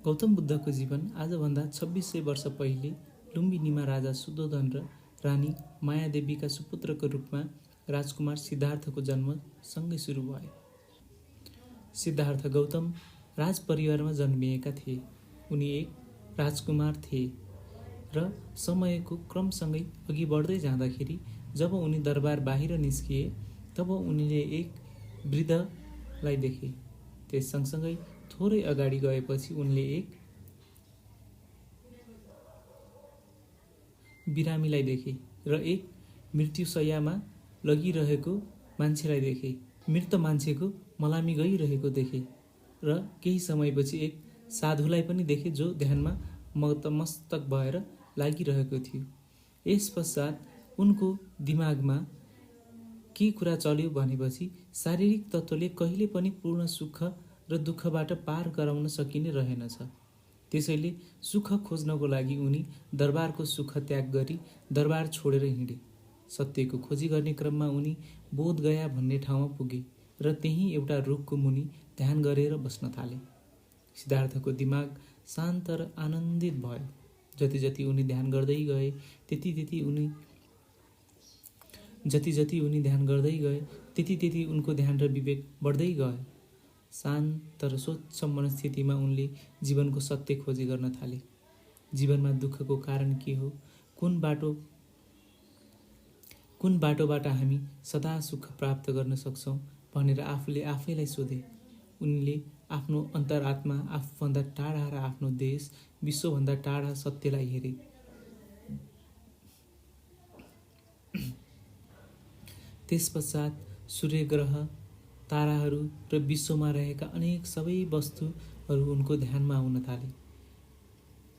गौतम बुद्धको जीवन आजभन्दा 2600 वर्ष पहिले लुम्बिनीमा राजा सुद्धोधन र रानी मायादेवीका सुपुत्रको रूपमा राजकुमार सिद्धार्थको जन्म सँगै सुरु भयो। सिद्धार्थ गौतम राजपरिवारमा जन्मिएका थिए। उनी एक राजकुमार थिए र समयको क्रमसँगै अघि बढ्दै जाँदाखेरि जब उनी दरबार बाहिर निस्किए तब उनले एक वृद्धलाई देखे। त्यस सँगसँगै थोरै अगाडि गएपछि उनले एक बिरामीलाई देखे र एक मृत्युशय्यामा लगिरहेको मान्छेलाई देखे। मृत मान्छेको मलामी गइरहेको देखे र केही समयपछि एक साधुलाई पनि देखे जो ध्यानमा मस्तक भएर लागिरहेको थियो। यस पश्चात उनको दिमागमा के कुरा चल्यो भनेपछि शारीरिक तत्त्वले कहिले पनि पूर्ण सुख र दुःखबाट पार गराउन सकिने रहेनछ। त्यसैले सुख खोज्नको लागि उनी दरबारको सुख त्याग गरी दरबार छोडेर हिँडे। सत्यको खोजी गर्ने क्रममा उनी बोधगया भन्ने ठाउँमा पुगे र त्यहीँ एउटा रुखको मुनि ध्यान गरेर बस्न थाले। सिद्धार्थको दिमाग शान्त र आनन्दित भयो। जति जति उनी ध्यान गर्दै गए त्यति उनको ध्यान र विवेक बढ्दै गयो। शान्त र स्वच्छ मनस्थितिमा उनले जीवनको सत्य खोजी गर्न थाले। जीवनमा दुःखको कारण के हो, कुन बाटोबाट हामी सदा सुख प्राप्त गर्न सक्छौँ भनेर आफूले आफैलाई सोधे। उनले आफ्नो अन्तरात्मा, आफूभन्दा टाढा र आफ्नो देश, विश्वभन्दा टाढा सत्यलाई हेरे। त्यस पश्चात सूर्य, ग्रह, ताराहरू र विश्वमा रहेका अनेक सबै वस्तुहरू उनको ध्यानमा आउन थाले।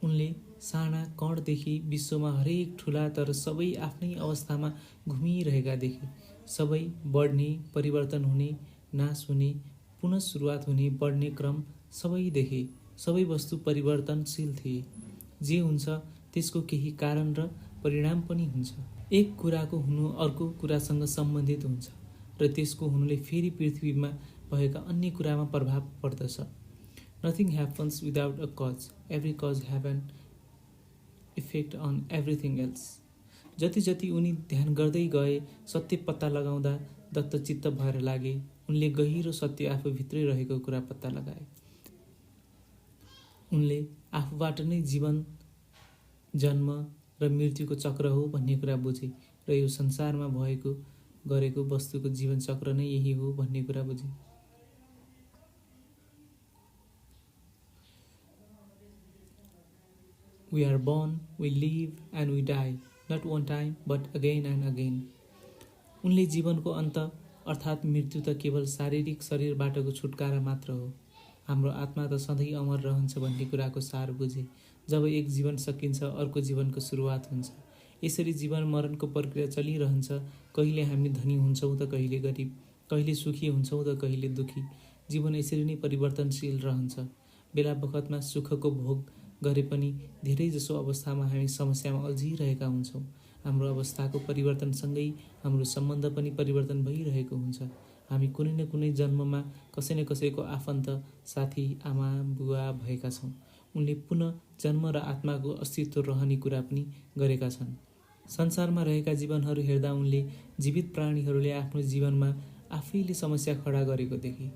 उनले साना कणदेखि विश्वमा हरेक ठुला तर सबै आफ्नै अवस्थामा घुमिरहेका देखे। सबै बढ्ने, परिवर्तन हुने, नाश हुने, पुनः सुरुवात हुने, बढ्ने क्रम सबै देखे। सबै वस्तु परिवर्तनशील थिए। जे हुन्छ त्यसको केही कारण र परिणाम पनि हुन्छ। एक कुराको हुनु अर्को कुरासँग सम्बन्धित हुन्छ र त्यसको हुनुले फेरि पृथ्वीमा भएका अन्य कुरामा प्रभाव पर्दछ। Nothing happens without a cause. Every cause have an effect on everything else. जति जति उनी ध्यान गर्दै गए सत्य पत्ता लगाउँदा दत्तचित्त भएर लागे। उनले गहिरो सत्य आफूभित्रै रहेको कुरा पत्ता लगाए। उनले आफूबाट नै जीवन, जन्म र मृत्युको चक्र हो भन्ने कुरा बुझे र यो संसारमा गरेको वस्तुको जीवन चक्र नै यही हो भन्ने कुरा बुझे। We are born, we live and we die, not one time but again and again. उनले जीवनको अन्त अर्थात् मृत्यु त केवल शारीरिक शरीरबाटको छुटकारा मात्र हो। हाम्रो आत्मा त सधैँ अमर रहन्छ भन्ने कुराको सार बुझे। जब एक जीवन सकिन्छ अर्को जीवनको सुरुवात हुन्छ। यसरी जीवन मरणको प्रक्रिया चलिरहन्छ। कहिले हामी धनी हुन्छौँ त कहिले गरिब, कहिले सुखी हुन्छौँ त कहिले दुखी। जीवन यसरी नै परिवर्तनशील रहन्छ। बेला बखतमा सुखको भोग गरे पनि धेरै जसो अवस्थामा हामी समस्यामा अल्झिरहेका हुन्छौँ। हाम्रो अवस्थाको परिवर्तनसँगै हाम्रो सम्बन्ध पनि परिवर्तन भइरहेको हुन्छ। हामी कुनै न कुनै जन्ममा कसै न कसैको आफन्त, साथी, आमा, बुवा भएका छौँ। उनले पुनः जन्म र आत्माको अस्तित्व रहने कुरा पनि गरेका छन्। संसारमा रहेका जीवनहरू हेर्दा उनले जीवित प्राणीहरूले आफ्नो जीवनमा आफैले समस्या खडा गरेको देखे।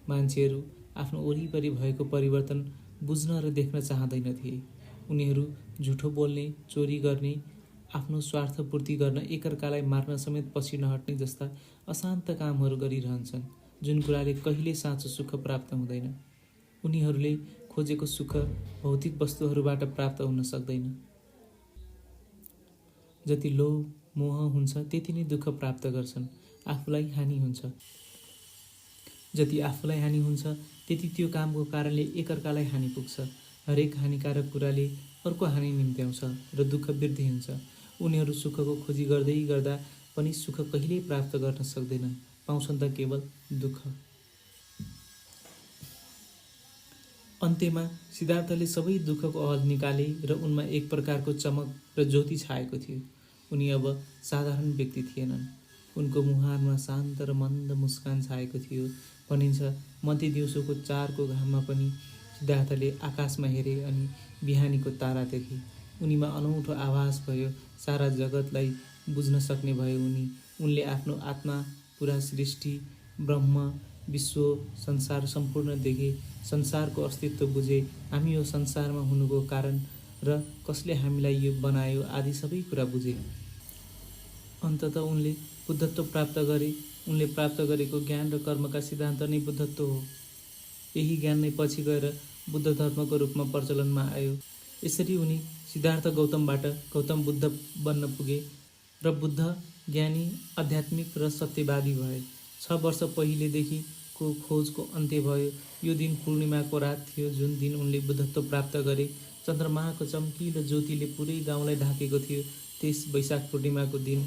मान्छेहरू आफ्नो वरिपरि भएको परिवर्तन बुझ्न र देख्न चाहँदैनथे। उनीहरू झुठो बोल्ने, चोरी गर्ने, आफ्नो स्वार्थ पूर्ति गर्न, एकअर्कालाई मार्न समेत पछि नहट्ने जस्ता अशान्त कामहरू गरिरहन्छन्, जुन कुराले कहिले साँचो सुख प्राप्त हुँदैन। उनीहरूले खोजेको सुख भौतिक वस्तुहरूबाट प्राप्त हुन सक्दैन। जति लोभ, मोह हुन्छ त्यति नै दुःख प्राप्त गर्छन्। आफूलाई हानि हुन्छ। जति आफूलाई हानि हुन्छ त्यति त्यो कामको कारणले एकअर्कालाई हानि पुग्छ। हरेक हानिकारक कुराले अर्को हानि निम्त्याउँछ र दुःख वृद्धि हुन्छ। उनीहरू सुखको खोजी गर्दै गर्दा पनि सुख कहिल्यै प्राप्त गर्न सक्दैनन्, पाउँछन् त केवल दुःख। अन्त्यमा सिद्धार्थले सबै दुःखको अहल निकाले र उनमा एक प्रकारको चमक र ज्योति छाएको थियो। उनी अब साधारण व्यक्ति थिएनन्। उनको मुहारमा शान्त र मन्द मुस्कान छाएको थियो। भनिन्छ मध्य दिउँसोको 4 को घाममा पनि सिद्धार्थले आकाशमा हेरे अनि बिहानीको तारा देखे। उनीमा अनौठो आभास भयो। सारा जगतलाई बुझ्न सक्ने भयो उनले आफ्नो आत्मा, पुरा सृष्टि, ब्रह्म, विश्व, संसार सम्पूर्ण देखे। संसारको अस्तित्व बुझे। हामी यो संसारमा हुनुको कारण र कसले हामीलाई यो बनायो आदि सबै कुरा बुझे। अन्ततः उनले बुद्धत्व प्राप्त गरे। उनले प्राप्त गरेको ज्ञान र कर्मका सिद्धान्त नै बुद्धत्व हो। यही ज्ञान नै पछि गएर बुद्ध धर्मको रूपमा प्रचलनमा आयो। यसरी उनी सिद्धार्थ गौतमबाट गौतम बुद्ध बन्न पुगे र बुद्ध ज्ञानी, आध्यात्मिक र सत्यवादी भए। 6 वर्ष पहिलेदेखिको खोजको अन्त्य भयो। यो दिन पूर्णिमाको रात थियो जुन दिन उनले बुद्धत्व प्राप्त गरे। चन्द्रमाको चम्किलो ज्योतिले पुरै गाउँलाई ढाकेको थियो त्यस वैशाख पूर्णिमाको दिन।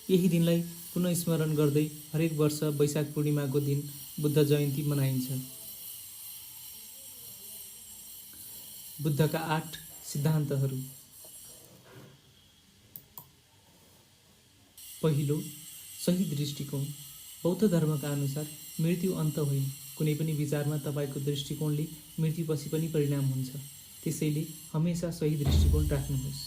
यही दिनलाई पुनः स्मरण गर्दै हरेक वर्ष वैशाख पूर्णिमाको दिन बुद्ध जयन्ती मनाइन्छ। बुद्धका 8 सिद्धान्तहरू। पहिलो, सही दृष्टिकोण। बौद्ध धर्मका अनुसार मृत्यु अन्त होइन। कुनै पनि विचारमा तपाईँको दृष्टिकोणले मृत्युपछि पनि परिणाम हुन्छ। त्यसैले हमेसा सही दृष्टिकोण राख्नुहोस्।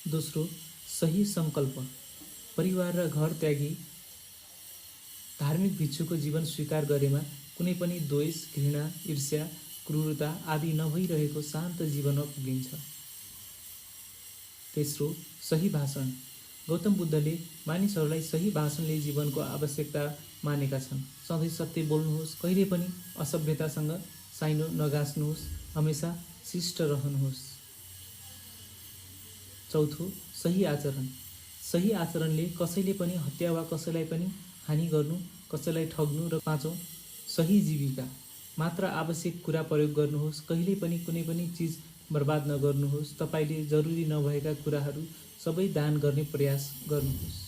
दोस्रो, सही सङ्कल्प। परिवार र घर त्यागी धार्मिक भिक्षुको जीवन स्वीकार गरेमा कुनै पनि द्वेष, घृणा, ईर्ष्या, क्रूरता आदि नभइरहेको शान्त जीवनमा पुगिन्छ। तेस्रो, सही भाषण। गौतम बुद्धले मानिसहरूलाई सही भाषणले जीवनको आवश्यकता मानेका छन्। सधैँ सत्य बोल्नुहोस्, कहिले पनि असभ्यतासँग साइनो नगाँच्नुहोस्, हमेसा शिष्ट रहनुहोस्। चौथो, सही आचरण। सही आचरणले कसैले पनि हत्या वा कसैलाई पनि हानि गर्नु, कसैलाई ठग्नु। र पाँचौँ, सही जीविका। मात्र आवश्यक कुरा प्रयोग गर्नुहोस्, कहिल्यै पनि कुनै पनि चिज बर्बाद नगर्नुहोस्। तपाईँले जरुरी नभएका कुराहरू सबै दान गर्ने प्रयास गर्नुहोस्।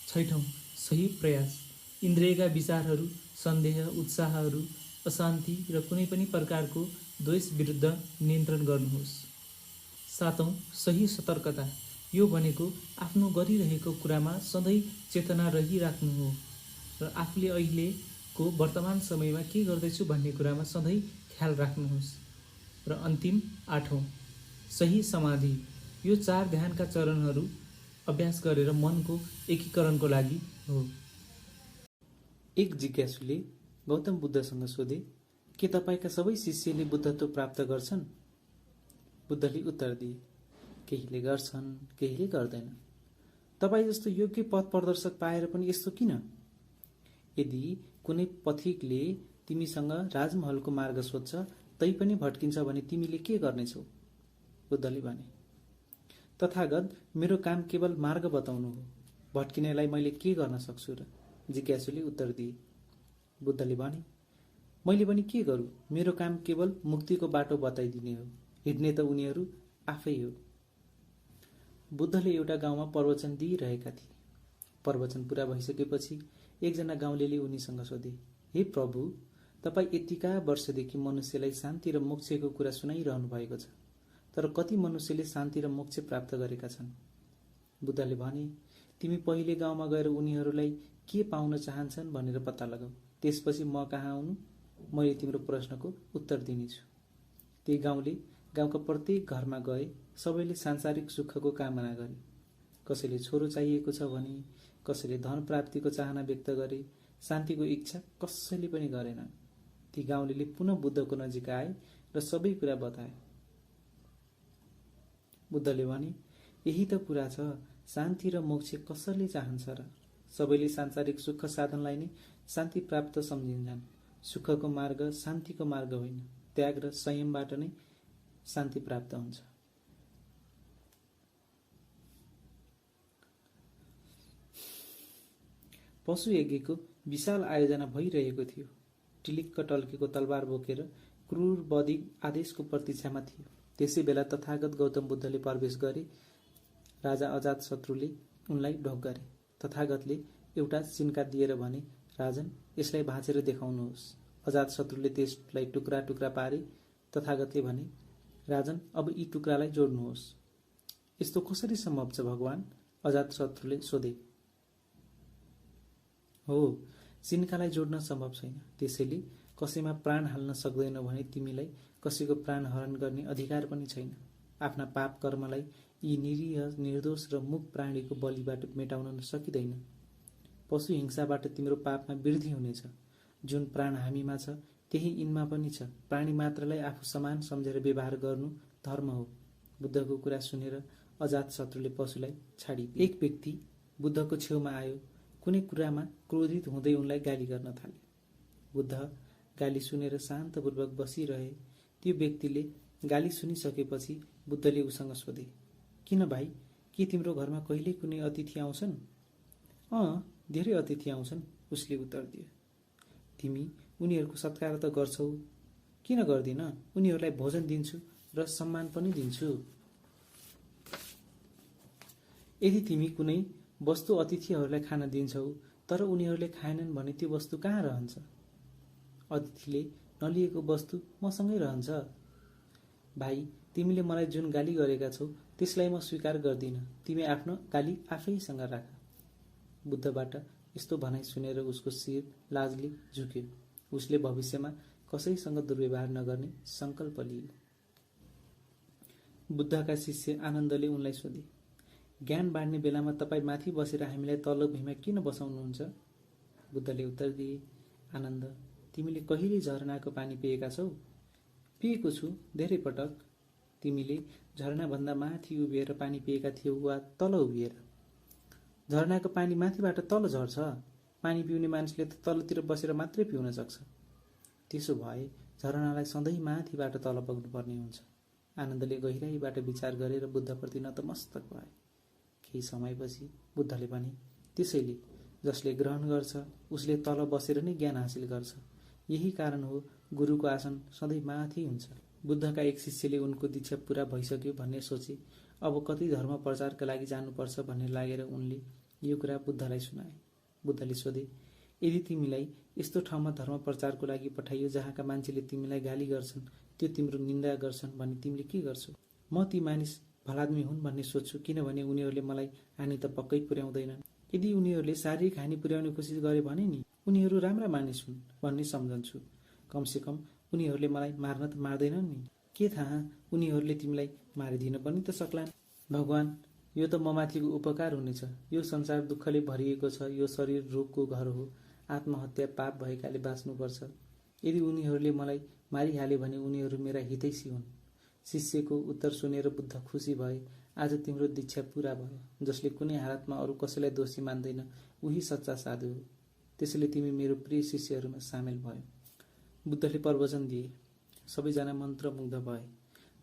छैठौँ, सही प्रयास। इन्द्रियका विचारहरू, सन्देह, उत्साहहरू, अशान्ति र कुनै पनि प्रकारको द्वेष विरुद्ध नियन्त्रण गर्नुहोस्। सातौँ, सही सतर्कता। यो भनेको आफ्नो गरिरहेको कुरामा सधैँ चेतना रहिराख्नु हो र आफूले अहिलेको वर्तमान समयमा के गर्दैछु भन्ने कुरामा सधैँ ख्याल राख्नुहोस्। र अन्तिम, आठौँ, सही समाधि। यो 4 ध्यानका चरणहरू अभ्यास गरेर मनको एकीकरणको लागि हो। एक जिज्ञासुले गौतम बुद्धसँग सोधे, के तपाईँका सबै शिष्यले बुद्धत्व प्राप्त गर्छन्? बुद्धले उत्तर दिए, केहीले गर्छन्, केहीले गर्दैन। तपाईँ जस्तो योग्य पथ प्रदर्शक पाएर पनि यस्तो किन? यदि कुनै पथिकले तिमीसँग राजमहलको मार्ग सोध्छ तैपनि भट्किन्छ भने तिमीले के गर्नेछौ? बुद्धले भने, तथागत मेरो काम केवल मार्ग बताउनु हो, भट्किनेलाई मैले के गर्न सक्छु र? जिज्ञासुले उत्तर दिए। बुद्धले भने, मैले पनि के गरौँ, मेरो काम केवल मुक्तिको बाटो बताइदिने हो, हिँड्ने त उनीहरू आफै हो। बुद्धले एउटा गाउँमा प्रवचन दिइरहेका थिए। प्रवचन पूरा भइसकेपछि एकजना गाउँलेले उनीसँग सोधे, हे प्रभु, तपाईँ यतिका वर्षदेखि मनुष्यलाई शान्ति र मोक्षको कुरा सुनाइरहनु भएको छ, तर कति मनुष्यले शान्ति र मोक्ष प्राप्त गरेका छन्? बुद्धले भने, तिमी पहिले गाउँमा गएर उनीहरूलाई के पाउन चाहन्छन् भनेर पत्ता लगाऊ, त्यसपछि म कहाँ आउनु, मैले तिम्रो प्रश्नको उत्तर दिनेछु। त्यही गाउँले गाउँका प्रत्येक घरमा गए, सबैले सांसारिक सुखको कामना गरे। कसैले छोरो चाहिएको छ भने, कसैले धन प्राप्तिको चाहना व्यक्त गरे, शान्तिको इच्छा कसैले पनि गरेनन्। ती गाउँलेले पुनः बुद्धको नजिक आए र सबै कुरा बताए। बुद्धले भने, यही त कुरा छ, शान्ति र मोक्ष कसैले चाहन्छ र? सबैले सांसारिक सुख साधनलाई नै शान्ति प्राप्त सम्झिन्छन्। सुखको मार्ग शान्तिको मार्ग होइन, त्याग र संयमबाट नै शान्ति प्राप्त हुन्छ। पशु यज्ञको विशाल आयोजना भइरहेको थियो। टिलिक्क टल्केको तलवार बोकेर क्रूर बधि आदेशको प्रतीक्षामा थियो। त्यसै बेला तथागत गौतम बुद्धले प्रवेश गरे राजा अजातशत्रुले उनलाई ढोक गरे। तथागतले एउटा चिन्का दिएर भने, राजन, यसलाई भाँचेर देखाउनुहोस्। अजातशत्रुले त्यसलाई टुक्रा टुक्रा पारे। तथागतले भने, राजन, अब यी टुक्रालाई जोड्नुहोस्। यस्तो कसरी सम्भव छ भगवान? अजातशत्रुले सोधे। हो, चिन्कालाई जोड्न सम्भव छैन। त्यसैले कसैमा प्राण हाल्न सक्दैन भने तिमीलाई कसैको प्राण हरण गर्ने अधिकार पनि छैन। आफ्ना पाप कर्मलाई यी निरीह, निर्दोष र मूक प्राणीको बलिबाट मेटाउन सकिँदैन। पशु हिंसाबाट तिम्रो पापमा वृद्धि हुनेछ। जुन प्राण हामीमा छ त्यही यिनमा पनि छ। प्राणी मात्रलाई आफू समान सम्झेर व्यवहार गर्नु धर्म हो। बुद्धको कुरा सुनेर अजातशत्रुले पशुलाई छाडिदिए। एक व्यक्ति बुद्धको छेउमा आयो। कुनै कुरामा क्रोधित हुँदै उनलाई गाली गर्न थाल्यो। बुद्ध गाली सुनेर शान्तपूर्वक बसिरहे। त्यो व्यक्तिले गाली सुनिसकेपछि बुद्धले उसँग सोधे, किन भाइ, के तिम्रो घरमा कहिल्यै कुनै अतिथि आउँछन्? धेरै अतिथि आउँछन्, उसले उत्तर दियो। तिमी उनीहरूको सत्कार त गर्छौ, किन गर्दिन? उनीहरूलाई भोजन दिन्छु र सम्मान पनि दिन्छु। यदि तिमी कुनै वस्तु अतिथिहरूलाई खान दिन्छौ तर उनीहरूले खाएनन् भने त्यो वस्तु कहाँ रहन्छ? अतिथिले नलिएको वस्तु मसँगै रहन्छ। भाइ, तिमीले मलाई जुन गाली गरेका छौ त्यसलाई म स्वीकार गर्दिन। तिमी आफ्नो गाली आफैसँग राख। बुद्धबाट यस्तो भनाइ सुनेर उसको शिर लाजले झुक्यो। उसले भविष्यमा कसैसँग दुर्व्यवहार नगर्ने संकल्प लियो। बुद्धका शिष्य आनन्दले उनलाई सोधे, ज्ञान बाँड्ने बेलामा तपाईँ माथि बसेर हामीलाई तल्लो भुइँमा किन बसाउनुहुन्छ? बुद्धले उत्तर दिए, आनन्द, तिमीले कहिले झरनाको पानी पिएका छौ? पिएको छु, धेरै पटक। तिमीले झरनाभन्दा माथि उभिएर पानी पिएका थियौ वा तल उभिएर? झरनाको पानी माथिबाट तल झर्छ। पानी पिउने मान्छेले त तलतिर बसेर मात्रै पिउन सक्छ। त्यसो भए झरनालाई सधैँ माथिबाट तल बग्नुपर्ने हुन्छ। आनन्दले गहिराईबाट विचार गरेर बुद्धप्रति नतमस्तक भए। केही समयपछि बुद्धले भने, त्यसैले जसले ग्रहण गर्छ उसले तल बसेर नै ज्ञान हासिल गर्छ। यही कारण हो गुरुको आसन सधैँ माथि हुन्छ। बुद्धका एक शिष्यले उनको दीक्षा पूरा भइसक्यो भन्ने सोचे। अब कतै धर्म प्रचारका लागि जानुपर्छ भन्ने लागेर उनले यो कुरा बुद्धलाई सुनाए। बुद्धले सोधे, यदि तिमीलाई यस्तो ठाउँमा धर्म प्रचारको लागि पठाइयो जहाँका मान्छेले तिमीलाई गाली गर्छन्, त्यो तिम्रो निन्दा गर्छन् भने तिमीले के गर्छौ? म ती मानिस भलादमी हुन् भन्ने सोच्छु, किनभने उनीहरूले मलाई हानि त पक्कै पुर्याउँदैनन्। यदि उनीहरूले शारीरिक हानि पुर्याउने कोसिस गरे भने नि उनीहरू राम्रा मानिस हुन् भन्ने सम्झन्छु। कमसेकम उनीहरूले मलाई मार्न त मार्दैनन् नि। के थाहा, उनीहरूले तिमीलाई मारिदिन पनि त सक्लान्। भगवान, यो त ममाथिको उपकार हुनेछ। यो संसार दुःखले भरिएको छ। यो शरीर रोगको घर हो। आत्महत्या पाप भएकाले बाँच्नुपर्छ। यदि उनीहरूले मलाई मारिहाले भने उनीहरू मेरा हितैषी हुन्। शिष्यको उत्तर सुनेर बुद्ध खुसी भए। आज तिम्रो दीक्षा पूरा भयो। जसले कुनै हालतमा अरू कसैलाई दोषी मान्दैन उही सच्चा साधु हो। त्यसैले तिमी मेरो प्रिय शिष्यहरूमा सामेल भयो। बुद्धले प्रवचन दिए। सबैजना मन्त्रमुग्ध भए।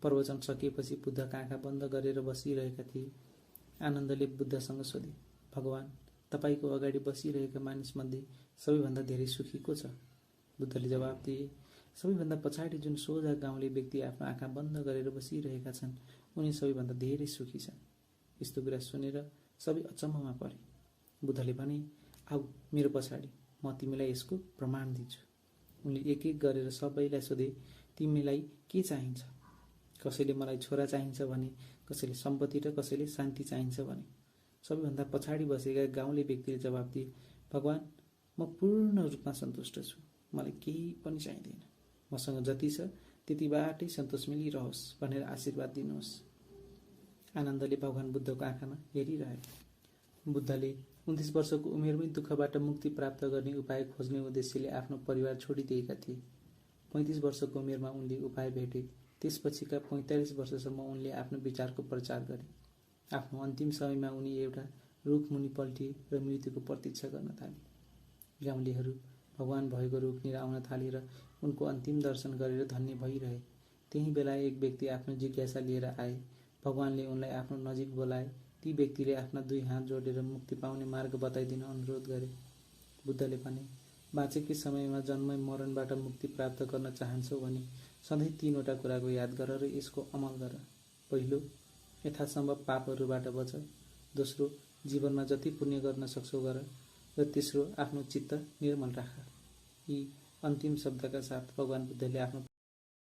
प्रवचन सकिएपछि बुद्धका आँखा बन्द गरेर बसिरहेका थिए। आनन्दले बुद्धसँग सोधे, भगवान, तपाईँको अगाडि बसिरहेका मानिसमध्ये सबैभन्दा धेरै सुखी को छ? बुद्धले जवाब दिए, सबैभन्दा पछाडि जुन सोझा गाउँले व्यक्ति आफ्नो आँखा बन्द गरेर बसिरहेका छन् उनी सबैभन्दा धेरै सुखी छन्। यस्तो कुरा सुनेर सबै अचम्ममा परे। बुद्धले भने, आऊ मेरो पछाडि, म तिमीलाई यसको प्रमाण दिन्छु। उनले एक एक गरेर सबैलाई सोधे, तिमीलाई के चाहिन्छ? कसैले मलाई छोरा चाहिन्छ भने, कसैले सम्पत्ति र कसैले शान्ति चाहिन्छ भने। सबैभन्दा पछाडि बसेका गाउँले व्यक्तिले जवाब दिए, भगवान, म पूर्ण रूपमा सन्तुष्ट छु। मलाई केही पनि चाहिँदैन। मसँग जति छ त्यतिबाटै सन्तोष मिलिरहोस् भनेर आशीर्वाद दिनुहोस्। आनन्दले भगवान बुद्धको आँखामा हेरिरहे। बुद्धले 29 वर्षको उमेरमै दुःखबाट मुक्ति प्राप्त गर्ने उपाय खोज्ने उद्देश्यले आफ्नो परिवार छोडिदिएका थिए। 35 वर्षको उमेरमा उनले उपाय भेटे। त्यसपछिका 45 वर्षसम्म उनले आफ्नो विचारको प्रचार गरे। आफ्नो अन्तिम समयमा उनी एउटा रुखमुनि पल्टिए र मृत्युको प्रतीक्षा गर्न थाले। गाउँलेहरू भगवान भएको रुखनिर आउन थाले र उनको अन्तिम दर्शन गरेर धन्य भइरहे। त्यही बेला एक व्यक्ति आफ्नो जिज्ञासा लिएर आए। भगवानले उनलाई आफ्नो नजिक बोलाए। ती व्यक्तिले आफ्ना दुई हात जोडेर मुक्ति पाउने मार्ग बताइदिन अनुरोध गरे। बुद्धले भने, बाँचेकै समयमा जन्म मरणबाट मुक्ति प्राप्त गर्न चाहन्छौ भने सधैँ 3वटा कुराको याद गर र यसको अमल गर। पहिलो, यथासम्भव पापहरूबाट बच। दोस्रो, जीवनमा जति पुण्य गर्न सक्छौ गर। र तेस्रो, आफ्नो चित्त निर्मल राख। यी अन्तिम शब्दका साथ भगवान बुद्धले आफ्नो